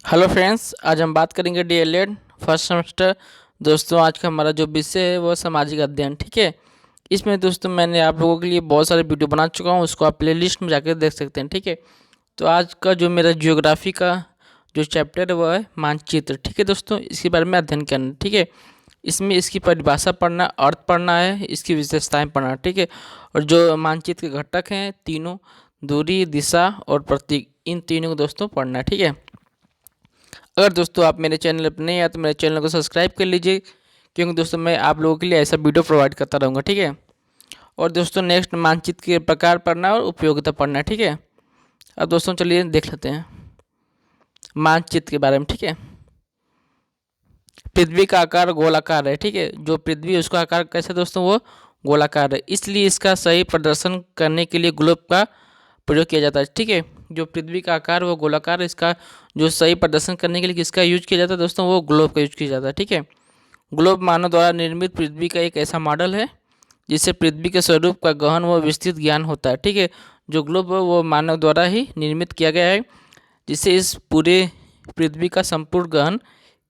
Hello friends, आज हम बात करेंगे डीएलएड फर्स्ट सेमेस्टर। दोस्तों, आज का हमारा जो विषय है वो सामाजिक अध्ययन। ठीक है। इसमें दोस्तों मैंने आप लोगों के लिए बहुत सारे वीडियो बना चुका हूँ, उसको आप प्लेलिस्ट में जाकर देख सकते हैं। ठीक है। तो आज का जो मेरा जियोग्राफी का जो चैप्टर है वो है मानचित्र। ठीक है दोस्तों, इसके बारे में अध्ययन करना। ठीक है। इसमें इसकी परिभाषा पढ़ना, अर्थ पढ़ना है, इसकी विशेषताएँ पढ़ना। ठीक है। और जो मानचित्र के घटक हैं तीनों, दूरी, दिशा और प्रतीक, इन तीनों को दोस्तों पढ़ना है। ठीक है। अगर दोस्तों आप मेरे चैनल पर नहीं आए तो मेरे चैनल को सब्सक्राइब कर लीजिए, क्योंकि दोस्तों मैं आप लोगों के लिए ऐसा वीडियो प्रोवाइड करता रहूँगा। ठीक है। और दोस्तों नेक्स्ट मानचित्र के प्रकार पढ़ना और उपयोगिता पढ़ना है। ठीक है। अब दोस्तों चलिए देख लेते हैं मानचित्र के बारे में। ठीक है। पृथ्वी का आकार गोलाकार है। ठीक है। जो पृथ्वी है उसका आकार कैसे दोस्तों, वो गोलाकार है, इसलिए इसका सही प्रदर्शन करने के लिए ग्लोब का प्रयोग किया जाता है। ठीक है। जो पृथ्वी का आकार वो गोलाकार है, इसका जो सही प्रदर्शन करने के लिए किसका यूज किया जाता है दोस्तों, वो ग्लोब का यूज किया जाता है। ठीक है। ग्लोब मानव द्वारा निर्मित पृथ्वी का एक ऐसा मॉडल है जिससे पृथ्वी के स्वरूप का गहन व विस्तृत ज्ञान होता है। ठीक है। जो ग्लोब है वो मानव द्वारा ही निर्मित किया गया है, जिससे इस पूरे पृथ्वी का संपूर्ण गहन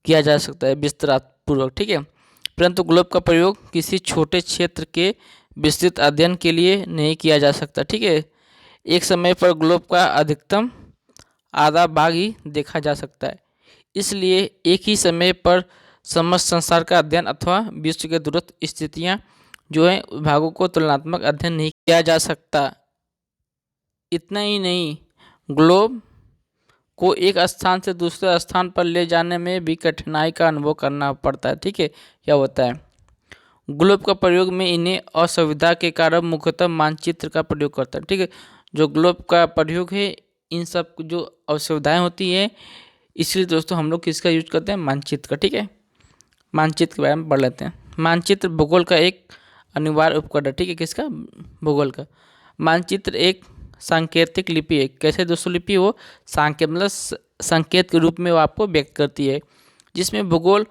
किया जा सकता है विस्तारपूर्वक। ठीक है। परंतु ग्लोब का प्रयोग किसी छोटे क्षेत्र के विस्तृत अध्ययन के लिए नहीं किया जा सकता। ठीक है। एक समय पर ग्लोब का अधिकतम आधा भाग ही देखा जा सकता है, इसलिए एक ही समय पर समस्त संसार का अध्ययन अथवा विश्व के दूरस्थ स्थितियां जो हैं भागों को तुलनात्मक अध्ययन नहीं किया जा सकता। इतना ही नहीं, ग्लोब को एक स्थान से दूसरे स्थान पर ले जाने में भी कठिनाई का अनुभव करना पड़ता है। ठीक है। क्या होता है, ग्लोब का प्रयोग में इन्हें असुविधा के कारण मुख्यतः मानचित्र का प्रयोग करता है। ठीक है। जो ग्लोब का प्रयोग है, इन सब जो असुविधाएं होती है, इसलिए दोस्तों हम लोग किसका यूज करते हैं, मानचित्र का। ठीक है। मानचित्र के बारे में पढ़ लेते हैं। मानचित्र भूगोल का एक अनिवार्य उपकरण है। ठीक है। किसका, भूगोल का। मानचित्र एक सांकेतिक लिपि है। कैसे दोस्तों लिपि, वो सांकेत मतलब संकेत के रूप में वो आपको व्यक्त करती है, जिसमें भूगोल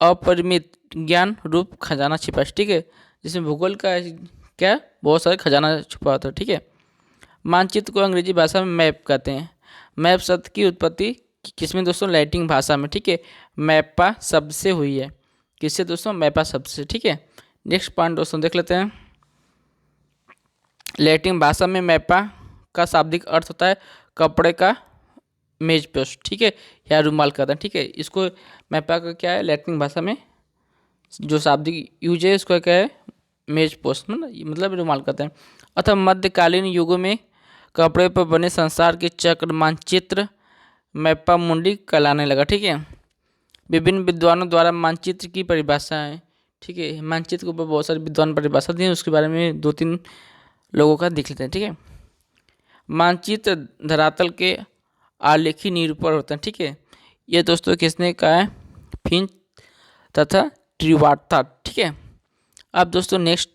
अपरिमित ज्ञान रूप खजाना छिपा है। ठीक है। जिसमें भूगोल का क्या बहुत सारे खजाना छुपा होता है। ठीक है। मानचित्र को अंग्रेजी भाषा में मैप कहते हैं। मैप शब्द की उत्पत्ति किसमें दोस्तों, लैटिन भाषा में। ठीक है। मैपा शब्द से हुई है। किससे दोस्तों, मैपा शब्द से। ठीक है। नेक्स्ट पॉइंट दोस्तों देख लेते हैं। लैटिन भाषा में मैपा का शाब्दिक अर्थ होता है कपड़े का मेज पोस्ट। ठीक है। या रुमाल कहते हैं। ठीक है। इसको मैपा का क्या है, लैटिन भाषा में जो शाब्दिक यूज है उसका क्या है, मेज पोस्ट मतलब रुमाल कहते हैं। अतः मध्यकालीन युगों में कपड़े पर बने संसार के चक्र मानचित्र मैपा मुंडी कहलाने लगा। ठीक है। विभिन्न विद्वानों द्वारा मानचित्र की परिभाषा है। ठीक है। मानचित्र के ऊपर बहुत सारे विद्वान परिभाषा दी है, उसके बारे में दो तीन लोगों का देख लेते हैं। ठीक है। मानचित्र धरातल के आलेखी निरूपण होते हैं। ठीक है। ये दोस्तों किसने कहा है, फिंच तथा ट्रिवार्था। ठीक है। अब दोस्तों नेक्स्ट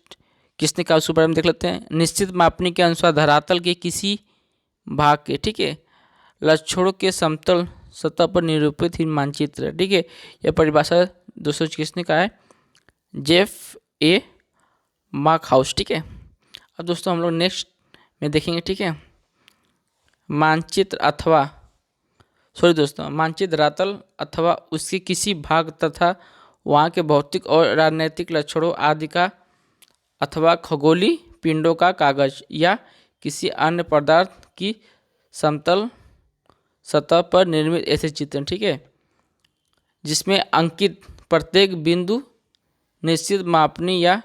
किसने कहा उसके बारे में देख लेते हैं। निश्चित मापनी के अनुसार धरातल के किसी भाग के, ठीक है, लक्षणों के समतल सतह पर निरूपित ही मानचित्र है। ठीक है। यह परिभाषा दोस्तों किसने कहा है, जेफ ए मार्कहाउस। ठीक है। अब दोस्तों हम लोग नेक्स्ट में देखेंगे। ठीक है। मानचित्र अथवा दोस्तों मानचित्र धरातल अथवा उसके किसी भाग तथा वहाँ के भौतिक और राजनीतिक लक्षणों आदि का अथवा खगोलीय पिंडों का कागज या किसी अन्य पदार्थ की समतल सतह पर निर्मित ऐसे चित्र। ठीक है। जिसमें अंकित प्रत्येक बिंदु निश्चित मापनी या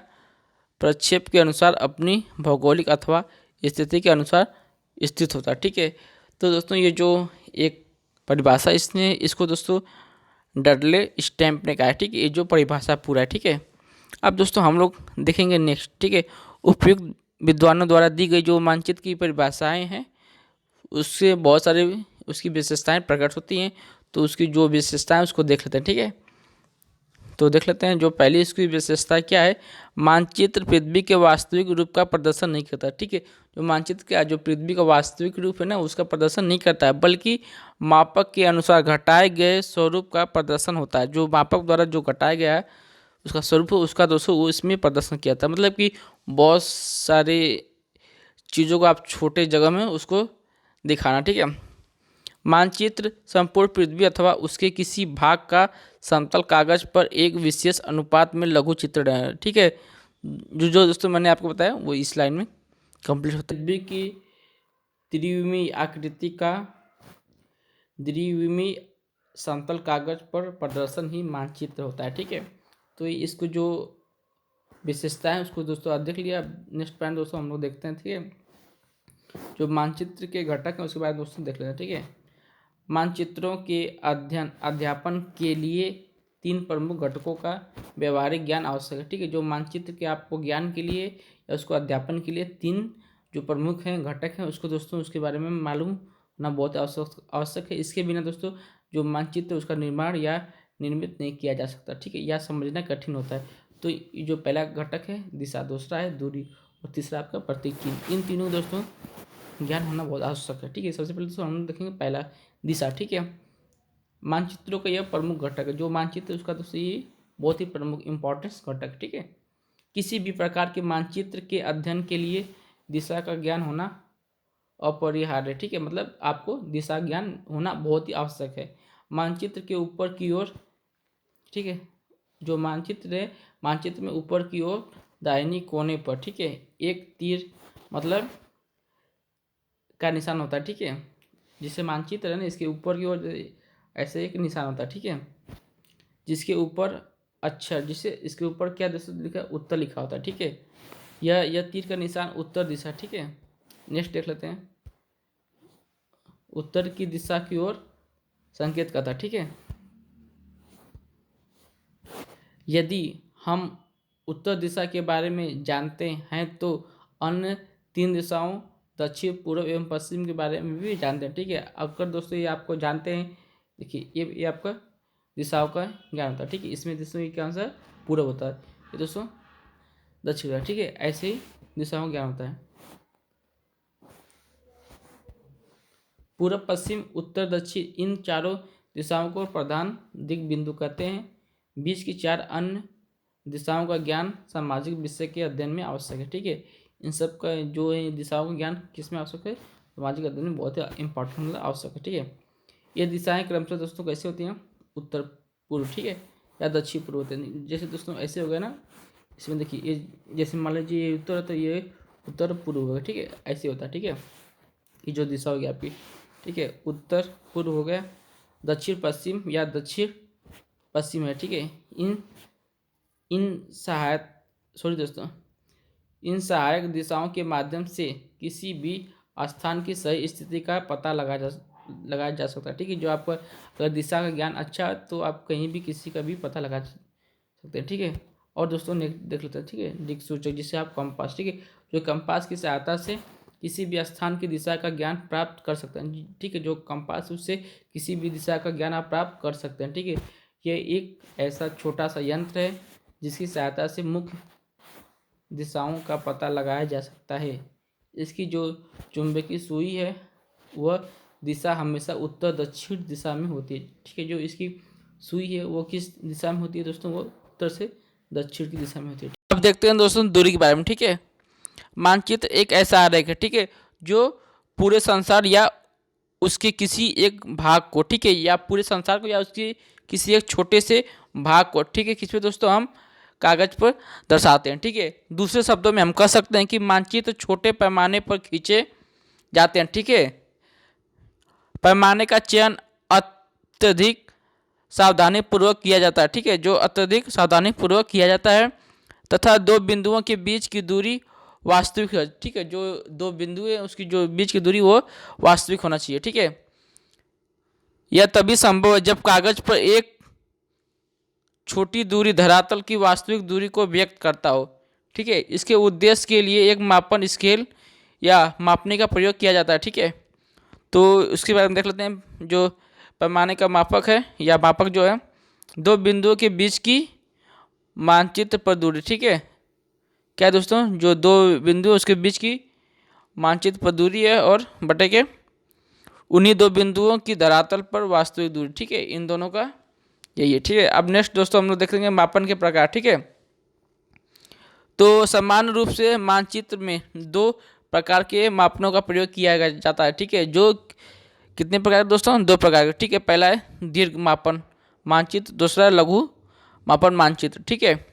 प्रक्षेप के अनुसार अपनी भौगोलिक अथवा स्थिति के अनुसार स्थित होता है। ठीक है। तो दोस्तों ये जो एक परिभाषा इसको दोस्तों डडले स्टैम्प ने कहा है। ठीक है। ये जो परिभाषा पूरा है। ठीक है। अब दोस्तों हम लोग देखेंगे नेक्स्ट। ठीक है। उपयुक्त विद्वानों द्वारा दी गई जो मानचित्र की परिभाषाएं हैं, उससे बहुत सारे उसकी विशेषताएं प्रकट होती हैं। तो उसकी जो विशेषताएं उसको देख लेते हैं। ठीक है। तो देख लेते हैं जो पहली इसकी विशेषता क्या है, मानचित्र पृथ्वी के वास्तविक रूप का प्रदर्शन नहीं करता। ठीक है। जो मानचित्र का जो पृथ्वी का वास्तविक रूप है ना, उसका प्रदर्शन नहीं करता है, बल्कि मापक के अनुसार घटाए गए स्वरूप का प्रदर्शन होता है। जो मापक द्वारा जो घटाया गया है उसका स्वरूप उसका दोस्तों वो इसमें प्रदर्शन किया था। मतलब कि बहुत सारे चीज़ों को आप छोटे जगह में उसको दिखाना। ठीक है। मानचित्र संपूर्ण पृथ्वी अथवा उसके किसी भाग का समतल कागज पर एक विशेष अनुपात में लघु चित्रण है। ठीक है, जो जो दोस्तों मैंने आपको बताया वो इस लाइन में कंप्लीट होता है। पृथ्वी की त्रिविमीय आकृति का द्विविमीय समतल कागज पर प्रदर्शन ही मानचित्र होता है। ठीक है, तो इसको जो विशेषता है उसको दोस्तों आप देख लिया। नेक्स्ट पॉइंट दोस्तों हम लोग देखते हैं। ठीक है, जो मानचित्र के घटक हैं उसके बारे में दोस्तों देख लेते हैं। ठीक है, मानचित्रों के अध्यापन के लिए 3 प्रमुख घटकों का व्यवहारिक ज्ञान आवश्यक है। ठीक है, जो मानचित्र के आपको ज्ञान के लिए या उसको अध्यापन के लिए 3 जो प्रमुख हैं घटक हैं उसको दोस्तों उसके बारे में मालूम होना बहुत आवश्यक है। इसके बिना दोस्तों जो मानचित्र उसका निर्माण या निर्मित नहीं किया जा सकता। ठीक है, यह समझना कठिन होता है। तो जो पहला घटक है दिशा, दूसरा है दूरी और तीसरा आपका प्रतीक चिन्ह। इन तीनों दोस्तों ज्ञान होना बहुत आवश्यक है। ठीक है, सबसे पहले दोस्तों हम देखेंगे पहला दिशा। ठीक है, मानचित्रों का यह प्रमुख घटक है। जो मानचित्र उसका दोस्तों ये बहुत ही प्रमुख इंपॉर्टेंस घटक। ठीक है, किसी भी प्रकार के मानचित्र के अध्ययन के लिए दिशा का ज्ञान होना अपरिहार्य है। ठीक है, मतलब आपको दिशा ज्ञान होना बहुत ही आवश्यक है। मानचित्र के ऊपर की ओर, ठीक है, जो मानचित्र है मानचित्र में ऊपर की ओर दाहिनी कोने पर, ठीक है, एक तीर मतलब का निशान होता है। ठीक है, जिससे मानचित्र है ना इसके ऊपर की ओर ऐसे एक निशान होता है। ठीक है, जिसके ऊपर अक्षर, जिससे इसके ऊपर क्या लिखा उत्तर लिखा होता है। ठीक है, यह तीर का निशान उत्तर दिशा। ठीक है, नेक्स्ट देख लेते हैं। उत्तर की दिशा की ओर संकेत करता है। ठीक है, यदि हम उत्तर दिशा के बारे में जानते हैं तो अन्य 3 दिशाओं दक्षिण, पूर्व एवं पश्चिम के बारे में भी जानते हैं। ठीक है, अगर दोस्तों ये आपको जानते हैं, देखिए ये आपका दिशाओं का ज्ञान होता है। ठीक है, इसमें दिशाओं की क्या आंसर पूर्व होता है, ये दोस्तों दक्षिण होता है। ठीक है, ऐसे ही दिशाओं का ज्ञान होता है। पूर्व, पश्चिम, उत्तर, दक्षिण इन चारों दिशाओं को प्रधान दिग बिंदु कहते हैं। बीच की 4 अन्य दिशाओं का ज्ञान सामाजिक विषय के अध्ययन में आवश्यक है। ठीक है, इन सब का जो है दिशाओं का ज्ञान किस में आवश्यक है, सामाजिक अध्ययन में बहुत ही इंपॉर्टेंट मतलब आवश्यक है। ठीक है, ये दिशाएं क्रमशः दोस्तों कैसे होती हैं, उत्तर पूर्व, ठीक है, या दक्षिण पूर्व होते हैं। जैसे दोस्तों ऐसे हो गया ना, इसमें देखिए ये जैसे मान लीजिए ये उत्तर है तो ये उत्तर पूर्व होगा। ठीक है, ऐसे होता है। ठीक है, ये जो दिशा होगी आपकी, ठीक है, उत्तर पूर्व हो गया, दक्षिण पश्चिम या दक्षिण पश्चिम है। ठीक है, इन सहायक दिशाओं के माध्यम से किसी भी स्थान की सही स्थिति का पता लगाया जा सकता है। ठीक है, जो आपका अगर दिशा का ज्ञान अच्छा है तो आप कहीं भी किसी का भी पता लगा सकते हैं। ठीक है, और दोस्तों देख लेते हैं। ठीक है, दिक्सूचक जिसे आप कंपास, ठीक है, जो कंपास की सहायता से किसी भी स्थान की दिशा का ज्ञान प्राप्त कर सकते हैं। ठीक है, जो कंपास उससे किसी भी दिशा का ज्ञान आप प्राप्त कर सकते हैं। ठीक है, ये एक ऐसा छोटा सा यंत्र है जिसकी सहायता से मुख्य दिशाओं का पता लगाया जा सकता है। इसकी जो चुंबकीय सुई है वह दिशा हमेशा उत्तर दक्षिण दिशा में होती है। ठीक है, जो इसकी सुई है वो किस दिशा में होती है दोस्तों, वो उत्तर से दक्षिण की दिशा में होती है। अब देखते हैं दोस्तों दूरी के बारे में। ठीक है, मानचित्र एक ऐसा आरेख है, ठीक है, जो पूरे संसार या उसके किसी एक भाग को, ठीक है, या पूरे संसार को या उसके किसी एक छोटे से भाग को, ठीक है, किस पे दोस्तों हम कागज पर दर्शाते हैं। ठीक है, दूसरे शब्दों में हम कह सकते हैं कि मानचित्र छोटे पैमाने पर खींचे जाते हैं। ठीक है, पैमाने का चयन अत्यधिक सावधानी पूर्वक किया जाता है। ठीक है, जो अत्यधिक सावधानी पूर्वक किया जाता है तथा 2 बिंदुओं के बीच की दूरी वास्तविक है। ठीक है, जो 2 बिंदु है उसकी जो बीच की दूरी वो वास्तविक होना चाहिए। ठीक है, यह तभी संभव है जब कागज पर एक छोटी दूरी धरातल की वास्तविक दूरी को व्यक्त करता हो। ठीक है, इसके उद्देश्य के लिए एक मापन स्केल या मापने का प्रयोग किया जाता है। ठीक है, तो उसके बारे में देख लेते हैं। जो पैमाने का मापक है या मापक जो है 2 बिंदुओं के बीच की मानचित्र पर दूरी। ठीक है, क्या दोस्तों, जो 2 बिंदु उसके बीच की मानचित्र पर दूरी है और बटे के उन्हीं 2 बिंदुओं की धरातल पर वास्तविक दूरी। ठीक है, इन दोनों का यही है। ठीक है, अब नेक्स्ट दोस्तों हम लोग देखेंगे मापन के प्रकार। ठीक है, तो सामान्य रूप से मानचित्र में 2 प्रकार के मापनों का प्रयोग किया जाता है। ठीक है, जो कितने प्रकार के दोस्तों? 2 प्रकार के, ठीक है। पहला है दीर्घ मापन मानचित्र, दूसरा है लघु मापन मानचित्र, ठीक है।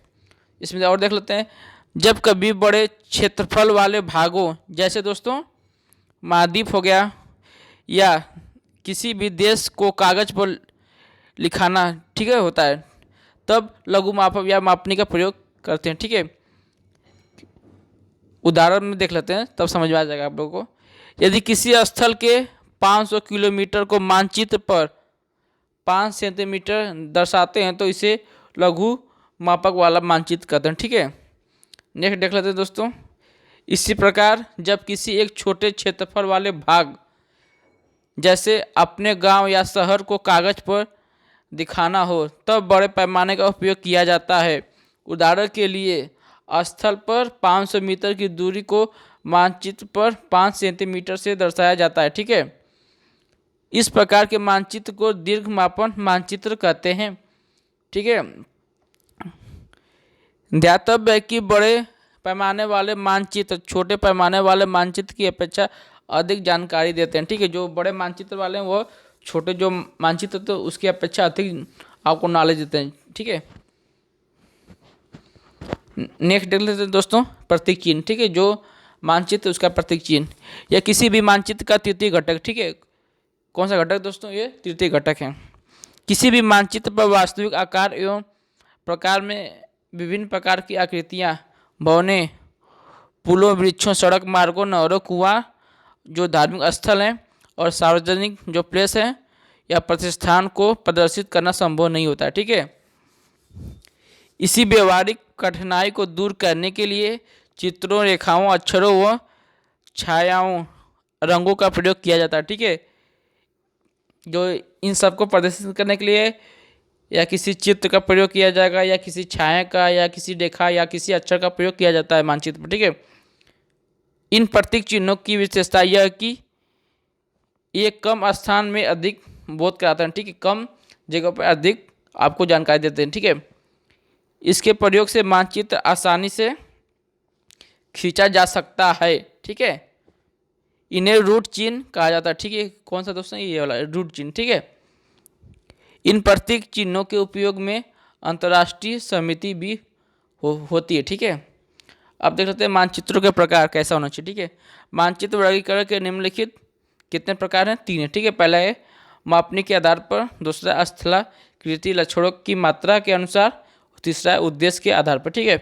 इसमें और देख लेते हैं। जब कभी बड़े क्षेत्रफल वाले भागों, जैसे दोस्तों महाद्वीप हो गया या किसी भी देश को कागज पर लिखाना, ठीक है, होता है, तब लघु मापक या मापनी का प्रयोग करते हैं, ठीक है। उदाहरण में देख लेते हैं, तब समझ में आ जाएगा आप लोगों को। यदि किसी स्थल के 500 किलोमीटर को मानचित्र पर 5 सेंटीमीटर दर्शाते हैं तो इसे लघु मापक वाला मानचित्र कहते हैं, ठीक है। नेक्स्ट देख लेते हैं दोस्तों। इसी प्रकार जब किसी एक छोटे क्षेत्रफल वाले भाग, जैसे अपने गांव या शहर को कागज पर दिखाना हो, तब बड़े पैमाने का उपयोग किया जाता है। उदाहरण के लिए स्थल पर 500 मीटर की दूरी को मानचित्र पर 5 सेंटीमीटर से दर्शाया जाता है, ठीक है। इस प्रकार के मानचित्र को दीर्घ मापन मानचित्र कहते हैं, ठीक है। ध्यातव्य है कि बड़े पैमाने वाले मानचित्र छोटे पैमाने वाले मानचित्र की अपेक्षा अधिक जानकारी देते हैं, ठीक है। जो बड़े मानचित्र वाले हैं वो छोटे जो मानचित्र तो उसकी अपेक्षा अधिक आपको नॉलेज देते हैं, ठीक है। नेक्स्ट देख लेते हैं दोस्तों प्रतीक चिन्ह, ठीक है। जो मानचित्र उसका प्रतीक चिन्ह या किसी भी मानचित्र का तृतीय घटक, ठीक है। कौन सा घटक दोस्तों? ये तृतीय घटक है। किसी भी मानचित्र पर वास्तविक आकार एवं प्रकार में विभिन्न प्रकार की आकृतियाँ, भवनें, पुलों, वृक्षों, सड़क मार्गों, नहरों, कुआं, जो धार्मिक स्थल हैं और सार्वजनिक जो प्लेस है या प्रतिष्ठान को प्रदर्शित करना संभव नहीं होता है, ठीक है। इसी व्यवहारिक कठिनाई को दूर करने के लिए चित्रों, रेखाओं, अक्षरों व छायाओं, रंगों का प्रयोग किया जाता है, ठीक है। जो इन सब को प्रदर्शित करने के लिए या किसी चित्र का प्रयोग किया जाएगा या किसी छाया का या किसी रेखा या किसी अक्षर का प्रयोग किया जाता है मानचित्र पर, ठीक है। इन प्रतीक चिन्हों की विशेषता यह है कि ये कम स्थान में अधिक बोध कराते हैं, ठीक है। कम जगह पर अधिक आपको जानकारी देते हैं, ठीक है। इसके प्रयोग से मानचित्र आसानी से खींचा जा सकता है, ठीक है। इन्हें रूट चिन्ह कहा जाता है, ठीक है। कौन सा दोस्तों? ये वाला रूट चिन्ह, ठीक है। इन प्रतीक चिन्हों के उपयोग में अंतर्राष्ट्रीय सहमति भी होती है, ठीक है। अब देख लेते हैं मानचित्रों के प्रकार कैसा होना चाहिए, ठीक है। मानचित्र वर्गीकरण के निम्नलिखित कितने प्रकार हैं? 3 है, ठीक है। पहला है मापनी के आधार पर, दूसरा स्थलाकृति लक्षणों की मात्रा के अनुसार, तीसरा है उद्देश्य के आधार पर, ठीक है।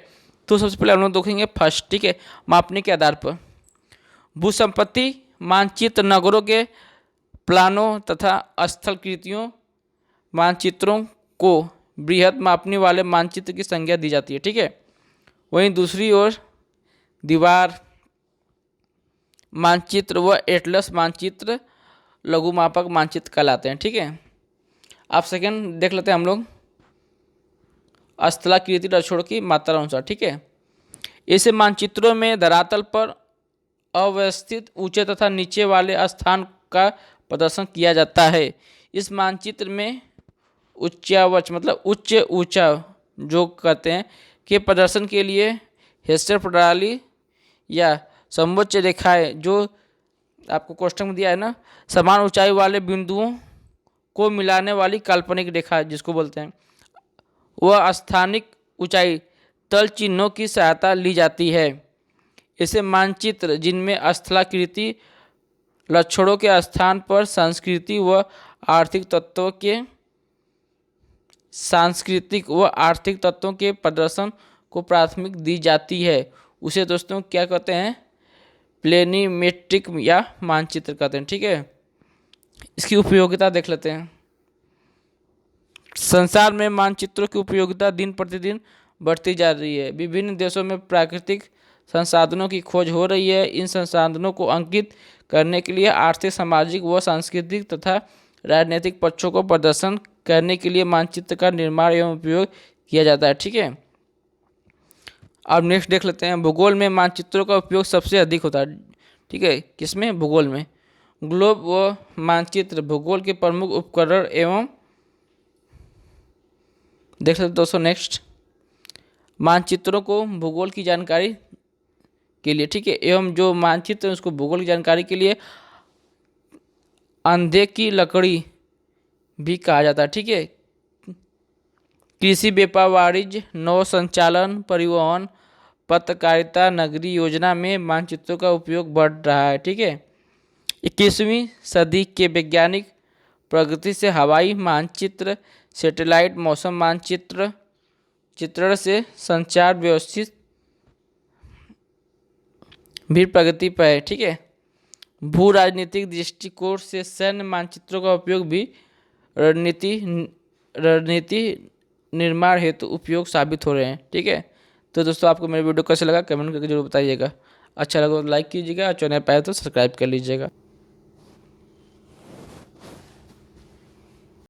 तो सबसे पहले हम लोग देखेंगे फर्स्ट, ठीक है, मापनी के आधार पर। भूसंपत्ति मानचित्र नगरों के प्लानों तथा स्थलाकृतियों मानचित्रों को बृहद मापनी वाले मानचित्र की संज्ञा दी जाती है, ठीक है। वहीं दूसरी ओर दीवार मानचित्र व एटलस मानचित्र लघु मापक मानचित्र कहलाते हैं, ठीक है। आप सेकंड देख लेते हैं हम लोग स्थलाकृति लक्षणों की मात्रा अनुसार, ठीक है। ऐसे मानचित्रों में धरातल पर अव्यवस्थित ऊंचे तथा नीचे वाले स्थान का प्रदर्शन किया जाता है। इस मानचित्र में उच्चावच मतलब उच्च ऊंचा जो कहते हैं के प्रदर्शन के लिए हेस्टर प्रणाली या समोच्च रेखाएं, जो आपको क्वेश्चन में दिया है ना, समान ऊंचाई वाले बिंदुओं को मिलाने वाली काल्पनिक रेखा जिसको बोलते हैं, वह स्थानिक ऊंचाई तल चिन्हों की सहायता ली जाती है। ऐसे मानचित्र जिनमें स्थलाकृति लक्षणों के स्थान पर सांस्कृतिक व आर्थिक तत्वों के प्रदर्शन को प्राथमिक दी जाती है, उसे दोस्तों क्या कहते हैं? प्लेनिमेट्रिक या मानचित्र कहते हैं, ठीक है। इसकी उपयोगिता देख लेते हैं। संसार में मानचित्रों की उपयोगिता दिन प्रतिदिन बढ़ती जा रही है। विभिन्न देशों में प्राकृतिक संसाधनों की खोज हो रही है। इन संसाधनों को अंकित करने के लिए आर्थिक, सामाजिक व सांस्कृतिक तथा राजनीतिक पक्षों को प्रदर्शन करने के लिए मानचित्र का निर्माण एवं उपयोग किया जाता है, ठीक है। अब नेक्स्ट देख लेते हैं। भूगोल में मानचित्रों का उपयोग सबसे अधिक होता है, ठीक है। किसमें? भूगोल में। ग्लोब व मानचित्र भूगोल के प्रमुख उपकरण एवं देख सकते दोस्तों। नेक्स्ट मानचित्रों को भूगोल की जानकारी के लिए, ठीक है, एवं जो मानचित्र है उसको भूगोल की जानकारी के लिए अंधे की लकड़ी भी कहा जाता है। ठीक है। कृषि, व्यापार, वाणिज्य, नौ संचालन, परिवहन, पत्रकारिता, नगरीय योजना में मानचित्रों का उपयोग बढ़ रहा है। ठीक है। 21वीं सदी के वैज्ञानिक प्रगति से हवाई मानचित्र, सैटेलाइट मौसम मानचित्र चित्रण से संचार व्यवस्थित भी प्रगति पर है। ठीक है। भू राजनीतिक दृष्टिकोण से सैन्य मानचित्रों का उपयोग भी रणनीति रणनीति निर्माण हेतु उपयोग साबित हो रहे हैं। ठीक है। तो दोस्तों, आपको मेरा वीडियो कैसे लगा कमेंट करके जरूर बताइएगा। अच्छा लगा तो लाइक कीजिएगा और चैनल पर आए तो सब्सक्राइब कर लीजिएगा।